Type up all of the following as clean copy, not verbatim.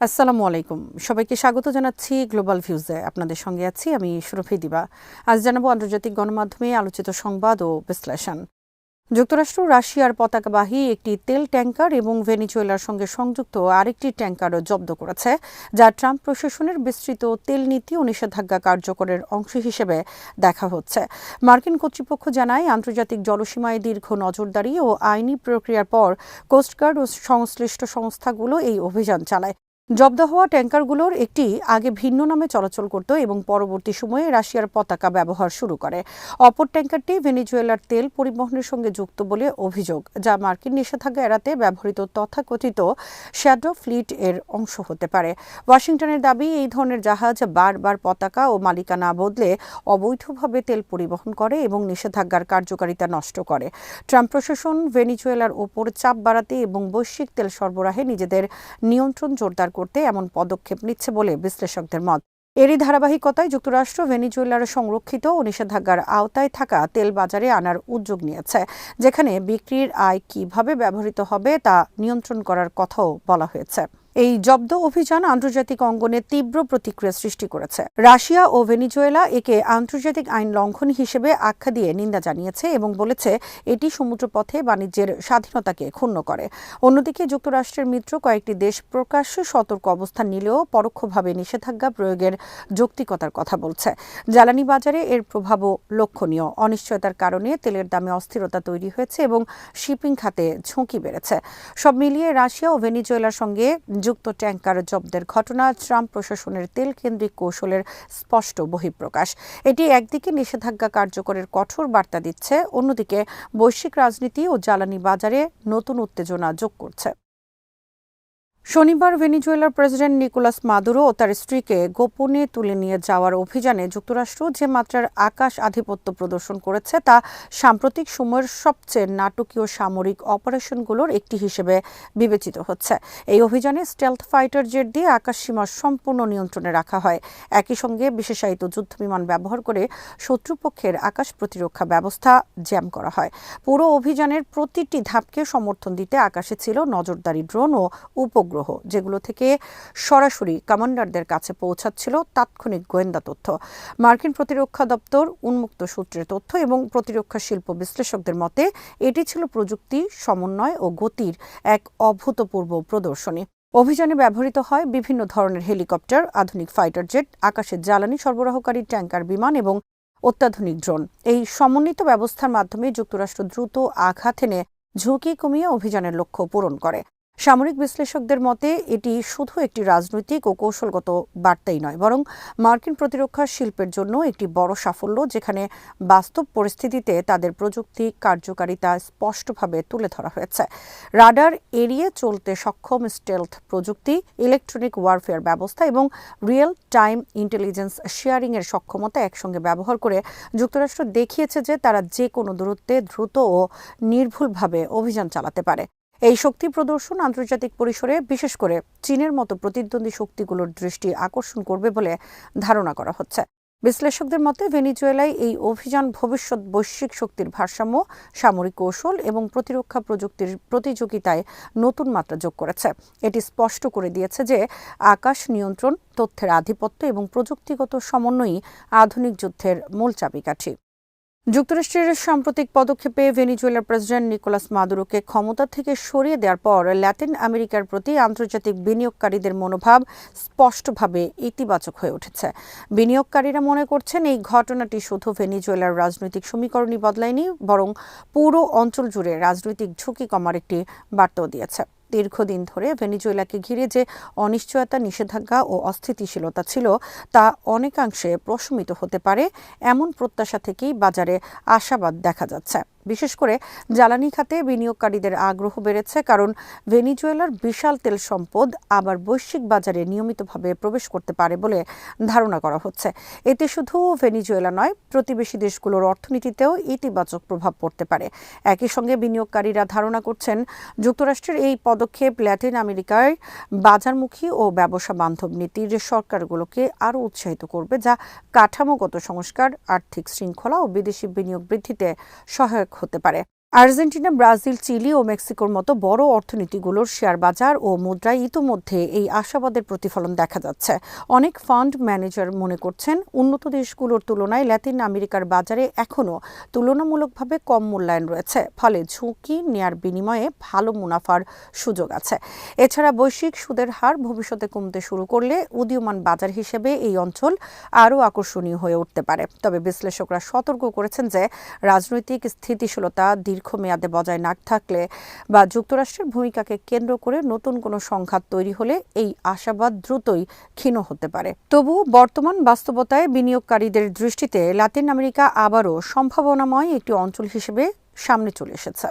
আসসালামু আলাইকুম। সবাইকে স্বাগত জানাচ্ছি গ্লোবাল ভিউজে। আপনাদের সঙ্গে আছি আমি সুরভি দিবা। আজ জানাবো আন্তর্জাতিক গণমাধ্যমে আলোচিত সংবাদ ও বিশ্লেষণ। যুক্তরাষ্ট্র রাশিয়ার পতাকাবাহী একটি তেল ট্যাঙ্কার এবং ভেনেজুয়েলার সঙ্গে সংযুক্ত আরেকটি ট্যাঙ্কারও জব্দ করেছে, যা ট্রাম্প প্রশাসনের বিস্তৃত তেল নীতি ও নিষেধাজ্ঞা কার্যকরের অংশ হিসেবে দেখা হচ্ছে। মার্কিন কর্তৃপক্ষ জানায়, আন্তর্জাতিক জলসীমায় দীর্ঘ নজরদারি ও আইনি প্রক্রিয়ার পর কোস্টগার্ড ও সংশ্লিষ্ট সংস্থাগুলো এই অভিযান চালায়। জব্দ হওয়া ট্যাঙ্কারগুলোর একটি আগে ভিন্ন নামে চলাচল করত এবং পরবর্তী সময়ে রাশিয়ার পতাকা ব্যবহার শুরু করে। অপর ট্যাঙ্কারটি ভেনেজুয়েলার তেল পরিবহনের সঙ্গে যুক্ত বলে অভিযোগ, যা মার্কিন নিষেধাজ্ঞা এড়াতে ব্যবহৃত তথাকথিত শ্যাডো ফ্লিট এর অংশ হতে পারে। ওয়াশিংটনের দাবি, এই ধরনের জাহাজ বারবার পতাকা ও মালিকানা বদলে অবৈধভাবে তেল পরিবহন করে এবং নিষেধাজ্ঞার কার্যকারিতা নষ্ট করে। ট্রাম্প প্রশাসন ভেনেজুয়েলার ওপর চাপ বাড়াতে এবং বৈশ্বিক তেল সরবরাহে নিজেদের নিয়ন্ত্রণ জোরদার করতে এমন পদক্ষেপ নিচ্ছে বলে বিশ্লেষকদের মত। এরই ধারাবাহিকতায় যুক্তরাষ্ট্র ভেনেজুয়েলার সংরক্ষিত ও নিষেধাজ্ঞার আওতায় থাকা তেল বাজারে আনার উদ্যোগ নিয়েছে, যেখানে বিক্রির আয় কিভাবে ব্যবহৃত হবে তা নিয়ন্ত্রণ করার কথাও বলা হয়েছে। এই জব্দ অভিযান আন্তর্জাতিক অঙ্গনে তীব্র প্রতিক্রিয়া সৃষ্টি করেছে। রাশিয়া ও ভেনেজুয়েলা একে আন্তর্জাতিক আইন লঙ্ঘন হিসেবে আখ্যা দিয়ে নিন্দা জানিয়েছে এবং বলেছে এটি সমুদ্রপথে বাণিজ্যের স্বাধীনতাকে ক্ষুণ্ণ করে। অন্যদিকে যুক্তরাষ্ট্রের মিত্র কয়েকটি দেশ প্রকাশ্যে সতর্ক অবস্থান নিলেও পরোক্ষভাবে নিষেধাজ্ঞা প্রয়োগের যৌক্তিকতার কথা বলছে। জ্বালানি বাজারে এর প্রভাবও লক্ষণীয়। অনিশ্চয়তার কারণে তেলের দামে অস্থিরতা তৈরি হয়েছে এবং শিপিং খাতে ঝুঁকি বেড়েছে। সব মিলিয়ে রাশিয়া ও ভেনেজুয়েলার সঙ্গে যুক্ত ট্যাঙ্কার জব্দের ঘটনা ট্রাম্প প্রশাসনের তেল কেন্দ্রিক কৌশলের স্পষ্ট বহিঃপ্রকাশ। এটি একদিকে নিষেধাজ্ঞা কার্যকরের কঠোর বার্তা দিচ্ছে, অন্যদিকে বৈশ্বিক রাজনীতি ও জ্বালানি বাজারে নতুন উত্তেজনা যোগ করছে। শনিবার ভেনেজুয়েলার প্রেসিডেন্ট নিকোলাস মাদুরো ও তার স্ত্রীকে গোপনে তুলে নিয়ে যাওয়ার অভিযানে যুক্তরাষ্ট্র যে মাত্রার আকাশ আধিপত্য প্রদর্শন করেছে তা সাম্প্রতিক সময়ের সবচেয়ে নাটকীয় সামরিক অপারেশনগুলোর একটি হিসেবে বিবেচিত হচ্ছে। এই অভিযানে স্টেলথ ফাইটার জেট দিয়ে আকাশসীমা সম্পূর্ণ নিয়ন্ত্রণে রাখা হয়। একই সঙ্গে বিশেষায়িত যুদ্ধবিমান ব্যবহার করে শত্রুপক্ষের আকাশ প্রতিরক্ষা ব্যবস্থা জ্যাম করা হয়। পুরো অভিযানের প্রতিটি ধাপকে সমর্থন দিতে আকাশে ছিল নজরদারি ড্রোন ও উপগ্রহ, যেগুলো থেকে সরাসরি কমান্ডারদের কাছে পৌঁছাচ্ছিল তাৎক্ষণিক গোয়েন্দা তথ্য। মার্কিন প্রতিরক্ষা দপ্তর উন্মুক্ত সূত্রের তথ্য এবং প্রতিরক্ষা শিল্প বিশ্লেষকদের মতে এটি ছিল প্রযুক্তি, সমন্বয় ও গতির এক অভূতপূর্ব প্রদর্শনী। অভিযানে ব্যবহৃত হয় বিভিন্ন ধরনের হেলিকপ্টার, আধুনিক ফাইটার জেট, আকাশের জ্বালানি সরবরাহকারী ট্যাঙ্কার বিমান এবং অত্যাধুনিক ড্রোন। এই সমন্বিত ব্যবস্থার মাধ্যমে যুক্তরাষ্ট্র দ্রুত আঘাত এনে ঝুঁকি কমিয়ে অভিযানের লক্ষ্য পূরণ করে। সামরিক বিশ্লেষকদের মতে এটি শুধু একটি রাজনৈতিক ও কৌশলগত বার্তাই নয়, বরং মার্কিন প্রতিরক্ষা শিল্পের জন্য একটি বড় সাফল্য, যেখানে বাস্তব পরিস্থিতিতে তাদের প্রযুক্তি কার্যকারিতা স্পষ্টভাবে তুলে ধরা হয়েছে। রাডার এড়িয়ে চলতে সক্ষম স্টেলথ প্রযুক্তি, ইলেকট্রনিক ওয়ারফেয়ার ব্যবস্থা এবং রিয়েল টাইম ইন্টেলিজেন্স শেয়ারিংয়ের সক্ষমতা একসঙ্গে ব্যবহার করে যুক্তরাষ্ট্র দেখিয়েছে যে তারা যে কোনো দূরত্বে দ্রুত ও নির্ভুলভাবে অভিযান চালাতে পারে। এই শক্তি প্রদর্শন আন্তর্জাতিক পরিসরে বিশেষ করে চীনের মতো প্রতিদ্বন্দ্বী শক্তিগুলোর দৃষ্টি আকর্ষণ করবে বলে ধারণা করা হচ্ছে। বিশ্লেষকদের মতে ভেনেজুয়েলায় এই অভিযান ভবিষ্যৎ বৈশ্বিক শক্তির ভারসাম্য, সামরিক কৌশল এবং প্রতিরক্ষা প্রযুক্তির প্রতিযোগিতায় নতুন মাত্রা যোগ করেছে। এটি স্পষ্ট করে দিয়েছে যে আকাশ নিয়ন্ত্রণ, তথ্যের আধিপত্য এবং প্রযুক্তিগত সমন্বয়ই আধুনিক যুদ্ধের মূল চাবিকাঠি। যুক্তরাষ্ট্রের সাম্প্রতিক পদক্ষেপে ভেনেজুয়েলার প্রেসিডেন্ট নিকোলাস মাদুরোকে ক্ষমতা থেকে সরিয়ে দেওয়ার পর ল্যাটিন আমেরিকার প্রতি আন্তর্জাতিক বিনিয়োগকারীদের মনোভাব স্পষ্টভাবে ইতিবাচক হয়ে উঠেছে। বিনিয়োগকারীরা মনে করছেন এই ঘটনাটি শুধু ভেনেজুয়েলার রাজনৈতিক সমীকরণই বদলায়নি, বরং পুরো অঞ্চল জুড়ে রাজনৈতিক ঝুঁকি কমার একটি বার্তাও দিয়েছে। দীর্ঘদিন ধরে ভেনেজুয়েলাকে ঘিরে যে অনিশ্চয়তা, নিষেধাজ্ঞা ও অস্থিতিশীলতা ছিল তা অনেকাংশে প্রশমিত হতে পারে, এমন প্রত্যাশা থেকেই বাজারে আশাবাদ দেখা যাচ্ছে। বিশেষ করে জ্বালানি খাতে বিনিয়োগকারীদের আগ্রহ বেড়েছে, কারণ ভেনেজুয়েলার বিশাল তেল সম্পদ আবার বৈশ্বিক বাজারে নিয়মিতভাবে প্রবেশ করতে পারে বলে ধারণা করা হচ্ছে। এতে শুধু ভেনেজুয়েলা নয়, প্রতিবেশী দেশগুলোর অর্থনীতিতেও ইতিবাচক প্রভাব পড়তে পারে। একই সঙ্গে বিনিয়োগকারীরা ধারণা করছেন যুক্তরাষ্ট্রের এই পদক্ষেপ ল্যাটিন আমেরিকার বাজারমুখী ও ব্যবসা বান্ধব নীতির সরকারগুলোকে আরও উৎসাহিত করবে, যা কাঠামোগত সংস্কার, আর্থিক শৃঙ্খলা ও বিদেশি বিনিয়োগ বৃদ্ধিতে সহায়ক হতে পারে। আর্জেন্টিনা, ব্রাজিল, চিলি ও মেক্সিকোর মতো বড় অর্থনীতিগুলোর শেয়ার বাজার ও মুদ্রায় ইতোমধ্যে এই আশাবাদের প্রতিফলন দেখা যাচ্ছে। অনেক ফান্ড ম্যানেজার মনে করছেন, উন্নত দেশগুলোর তুলনায় লাতিন আমেরিকার বাজারে এখনও তুলনামূলকভাবে কম মূল্যায়ন রয়েছে, ফলে ঝুঁকি নেয়ার বিনিময়ে ভালো মুনাফার সুযোগ আছে। এছাড়া বৈশ্বিক সুদের হার ভবিষ্যতে কমতে শুরু করলে উদীয়মান বাজার হিসেবে এই অঞ্চল আরও আকর্ষণীয় হয়ে উঠতে পারে। তবে বিশ্লেষকরা সতর্ক করেছেন যে রাজনৈতিক স্থিতিশীলতা দীর্ঘমেয়াদে বজায় না থাকলে বা যুক্তরাষ্ট্রের ভূমিকাকে কেন্দ্র করে নতুন কোনো সংঘাত তৈরি হলে এই আশাবাদ দ্রুতই ক্ষীণ হতে পারে। তবু বর্তমান বাস্তবতায় বিনিয়োগকারীদের দৃষ্টিতে লাতিন আমেরিকা আবারও সম্ভাবনাময় একটি অঞ্চল হিসেবে সামনে চলে এসেছে।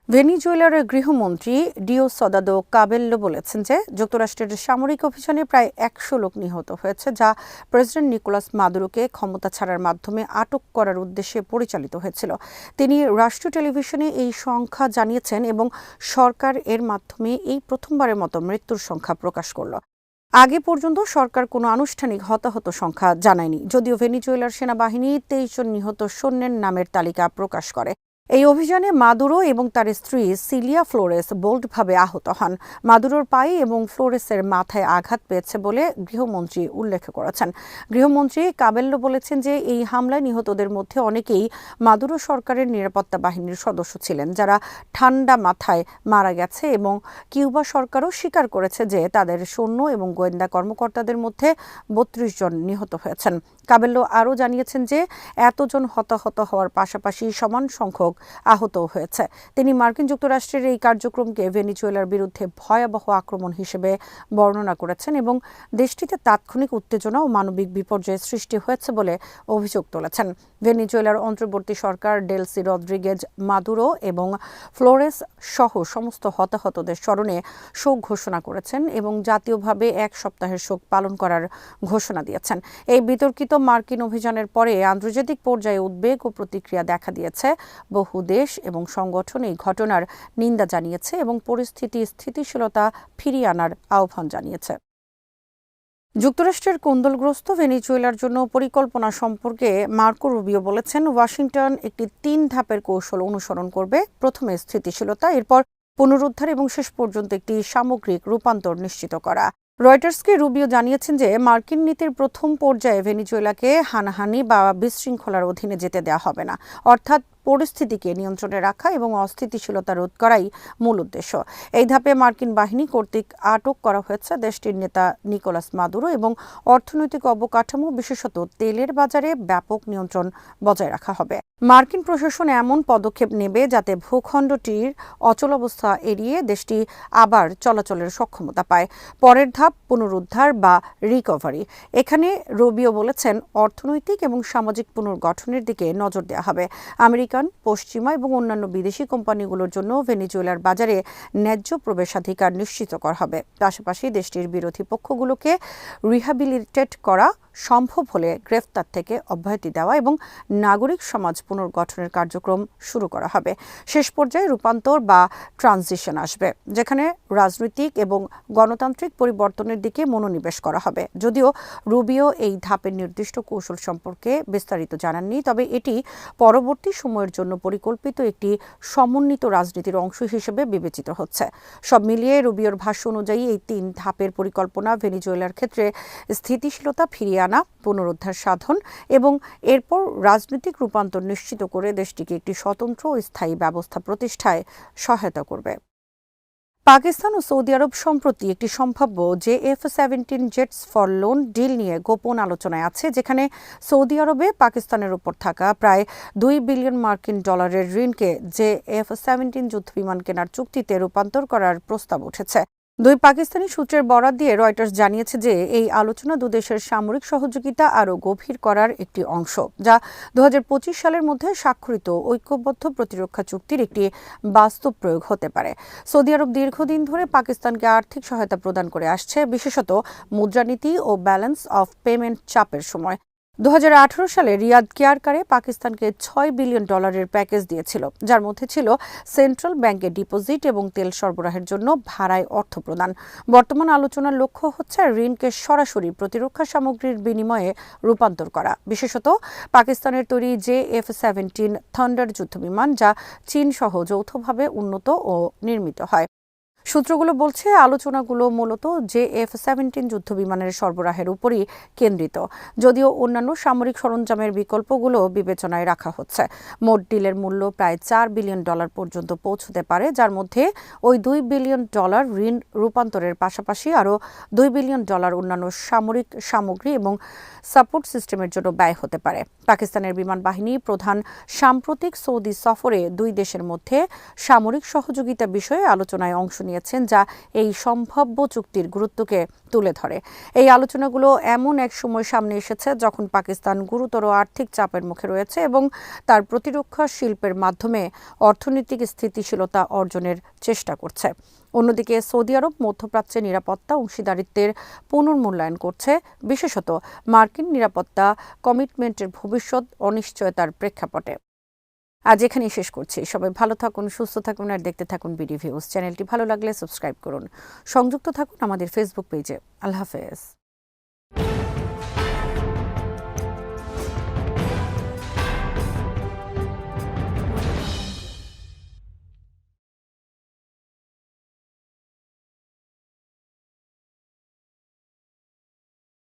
ভেনিজুয়েলার গৃহমন্ত্রী ডিওসদাদো কাবেল্লো বলেছেন যে যুক্তরাষ্ট্রের সামরিক অভিযানে প্রায় ১০০ লোক নিহত হয়েছে, যা প্রেসিডেন্ট নিকোলাস মাদুরোকে ক্ষমতা ছাড়ার মাধ্যমে আটক করার উদ্দেশ্যে পরিচালিত হয়েছিল। তিনি রাষ্ট্রীয় টেলিভিশনে এই সংখ্যা জানিয়েছেন এবং সরকার এর মাধ্যমে এই প্রথমবারের মতো মৃত্যুর সংখ্যা প্রকাশ করল। আগে পর্যন্ত সরকার কোনো আনুষ্ঠানিক হতাহত সংখ্যা জানায়নি, যদিও ভেনিজুয়েলার সেনাবাহিনী ২৩ জন নিহত সৈন্যের নামের তালিকা প্রকাশ করে। এই অভিযানে মাদুরো এবং তার স্ত্রী সিলিয়া ফ্লোরেস বোল্ডভাবে আহত হন। মাদুরোর পায়ে এবং ফ্লোরেসের মাথায় আঘাত পেয়েছে বলে গৃহমন্ত্রী উল্লেখ করেছেন। গৃহমন্ত্রী কাবেল্লো বলেছেন যে এই হামলায় নিহতদের মধ্যে অনেকেই মাদুরো সরকারের নিরাপত্তা বাহিনীর সদস্য ছিলেন, যারা ঠান্ডা মাথায় মারা গেছে, এবং কিউবা সরকারও স্বীকার করেছে যে তাদের সৈন্য এবং গোয়েন্দা কর্মকর্তাদের মধ্যে ৩২ জন নিহত হয়েছেন। কাবেল্লো আরও জানিয়েছেন যে এতজন হতাহত হওয়ার পাশাপাশি সমান সংখ্যক আহত হয়েছে। তিনি মার্কিন যুক্তরাষ্ট্রের এই কার্যক্রমকে ভেনিজুয়েলার বিরুদ্ধে ভয়াবহ আক্রমণ হিসেবে বর্ণনা করেছেন এবং দেশটিতে তাৎক্ষণিক উত্তেজনা ও মানবিক বিপর্যয়ের সৃষ্টি হয়েছে বলে অভিযোগ তুলেছেন। ভেনিজুয়েলার অন্তর্বর্তী সরকার ডেলসি রদ্রিগেজ মাদুরো এবং ফ্লোরেস সহ সমস্ত হতাহতদের স্মরণে শোক ঘোষণা করেছেন এবং জাতীয়ভাবে ১ সপ্তাহের শোক পালন করার ঘোষণা দিয়েছেন। এই বিতর্কিত মার্কিন অভিযানের পরে আন্তর্জাতিক পর্যায়ে উদ্বেগ ও প্রতিক্রিয়া দেখা দিয়েছে। বহু দেশ এবং সংগঠন এই ঘটনার নিন্দা জানিয়েছে এবং স্থিতিশীলতা ফিরিয়ে আনার আহ্বান জানিয়েছে। যুক্তরাষ্ট্রের কোন্দলগ্রস্ত ভেনিজুয়েলার জন্য পরিকল্পনা সম্পর্কে মার্কো রুবিও বলেছেন, ওয়াশিংটন একটি ৩ ধাপের কৌশল অনুসরণ করবে। প্রথমে স্থিতিশীলতা, এরপর পুনরুদ্ধার এবং শেষ পর্যন্ত একটি সামগ্রিক রূপান্তর নিশ্চিত করা। রয়টার্সকে রুবিও জানিয়েছেন যে মার্কিন নীতির প্রথম পর্যায়ে ভেনিজুয়েলাকে হানাহানি বা বিশৃঙ্খলার অধীনে যেতে দেওয়া হবে না, অর্থাৎ পরিস্থিতিকে নিয়ন্ত্রণে রাখা এবং অস্থিতিশীলতা রোধ করাই মূল উদ্দেশ্য। এই ধাপে মার্কিন বাহিনী কর্তৃক আটক করা হয়েছে দেশটির নেতা নিকোলাস মাদুরো এবং অর্থনৈতিক অবকাঠামো, বিশেষত তেলের বাজারে ব্যাপক নিয়ন্ত্রণ বজায় রাখা হবে। মার্কিন প্রশাসন এমন পদক্ষেপ নেবে যাতে ভূখণ্ডটির অচলাবস্থা এড়িয়ে দেশটি আবার চলাচলের সক্ষমতা পায়। পরের ধাপ পুনরুদ্ধার বা রিকভারি। এখানে রুবিও বলেছেন, অর্থনৈতিক এবং সামাজিক পুনর্গঠনের দিকে নজর দেওয়া হবে। আমেরিকান, পশ্চিমা এবং অন্যান্য বিদেশি কোম্পানিগুলোর জন্য ভেনিজুয়েলার বাজারে ন্যায্য প্রবেশাধিকার নিশ্চিত করা হবে। পাশাপাশি দেশটির বিরোধী পক্ষগুলোকে রিহ্যাবিলিটেট করা, সম্ভব হলে গ্রেফতার থেকে অব্যাহতি দেওয়া এবং নাগরিক সমাজ পুনর্গঠনের কার্যক্রম শুরু করা হবে। শেষ পর্যায়ে রূপান্তর বা ট্রানজিশন আসবে, যেখানে রাজনৈতিক এবং গণতান্ত্রিক পরিবর্তনের দিকে মনোনিবেশ করা হবে। যদিও রুবিও এই ধাপের নির্দিষ্ট কৌশল সম্পর্কে বিস্তারিত জানাননি, তবে এটি পরবর্তী সময়ের জন্য পরিকল্পিত একটি সমন্বিত রাজনীতির অংশ হিসেবে বিবেচিত হচ্ছে। সব মিলিয়ে রুবিওর ভাষ্য অনুযায়ী এই ৩ ধাপের পরিকল্পনা ভেনিজুয়েলার ক্ষেত্রে স্থিতিশীলতা ফিরিয়ে আনা, পুনরুদ্ধার সাধন এবং এরপর রাজনৈতিক রূপান্তর নিশ্চিত করে দেশটিকে একটি স্বতন্ত্র ও স্থায়ী ব্যবস্থা প্রতিষ্ঠায় সহায়তা করবে। পাকিস্তান ও সৌদি আরব সম্প্রতি একটি সম্ভাব্য JF-17 jets for loan deal নিয়ে গোপন আলোচনায় আছে, যেখানে সৌদি আরবে পাকিস্তানের উপর থাকা প্রায় $2 বিলিয়ন মার্কিন ডলারের ঋণকে JF-17 যুদ্ধবিমান কেনার চুক্তিতে রূপান্তর করার প্রস্তাব উঠেছে। 2 পাকিস্তানি সূত্রের বরাত দিয়ে রয়টার্স জানিয়েছে যে এই আলোচনা দুদেশের সামরিক সহযোগিতা আরও গভীর করার একটি অংশ, যা 2025 সালের মধ্যে স্বাক্ষরিত ঐক্যবদ্ধ প্রতিরক্ষা চুক্তির একটি বাস্তব প্রয়োগ হতে পারে। সৌদি আরব দীর্ঘদিন ধরে পাকিস্তানকে আর্থিক সহায়তা প্রদান করে আসছে, বিশেষত মুদ্রানীতি ও ব্যালেন্স অফ পেমেন্ট চাপের সময়। 2018 সালে রিয়াদ কেয়ারকারে পাকিস্তানকে $6 বিলিয়ন প্যাকেজ দিয়েছিল, যার মধ্যে ছিল সেন্ট্রাল ব্যাংকে ডিপোজিট এবং তেল সরবরাহের জন্য ভাড়ায় অর্থ প্রদান। বর্তমান আলোচনার লক্ষ্য হচ্ছে ঋণকে সরাসরি প্রতিরক্ষা সামগ্রীর বিনিময়ে রূপান্তর করা, বিশেষত পাকিস্তানের তৈরি JF-17 থান্ডার যুদ্ধবিমান, যা চীন সহ যৌথভাবে উন্নত ও নির্মিত হয়। সূত্রগুলো বলছে আলোচনাগুলো মূলত JF-17 যুদ্ধবিমানের সরবরাহের উপরই কেন্দ্রিত, যদিও অন্যান্য সামরিক সরঞ্জামের বিকল্পগুলো বিবেচনায় রাখা হচ্ছে। মোট ডিলের মূল্য প্রায় $4 বিলিয়ন পর্যন্ত পৌঁছতে পারে, যার মধ্যে ওই $2 বিলিয়ন ঋণ রূপান্তরের পাশাপাশি আরও $2 বিলিয়ন অন্যান্য সামরিক সামগ্রী এবং সাপোর্ট সিস্টেমের জন্য ব্যয় হতে পারে। পাকিস্তানের বিমান বাহিনী প্রধান সাম্প্রতিক সৌদি সফরে দুই দেশের মধ্যে সামরিক সহযোগিতা বিষয়ে আলোচনায় অংশ নিয়েছেন, যা এই সম্ভাব্য চুক্তির গুরুত্বকে তুলে ধরে। এই আলোচনাগুলো এমন এক সময় সামনে এসেছে যখন পাকিস্তান গুরুতর আর্থিক চাপের মুখে রয়েছে এবং তার প্রতিরক্ষা শিল্পের মাধ্যমে অর্থনৈতিক স্থিতিশীলতা অর্জনের চেষ্টা করছে। অন্যদিকে সৌদি আরব মধ্যপ্রাচ্যে নিরাপত্তা অংশীদারিত্বের পুনর্মূল্যায়ন করছে, বিশেষত মার্কিন নিরাপত্তা কমিটমেন্টের ভবিষ্যৎ অনিশ্চয়তার প্রেক্ষাপটে। আজ এখানেই শেষ করছি। সবাই ভালো থাকুন, সুস্থ থাকুন আর দেখতে থাকুন বিডি ভিউজ। চ্যানেলটি ভালো লাগলে সাবস্ক্রাইব করুন। সংযুক্ত থাকুন আমাদের ফেসবুক পেজে। আল্লাহ হাফেজ।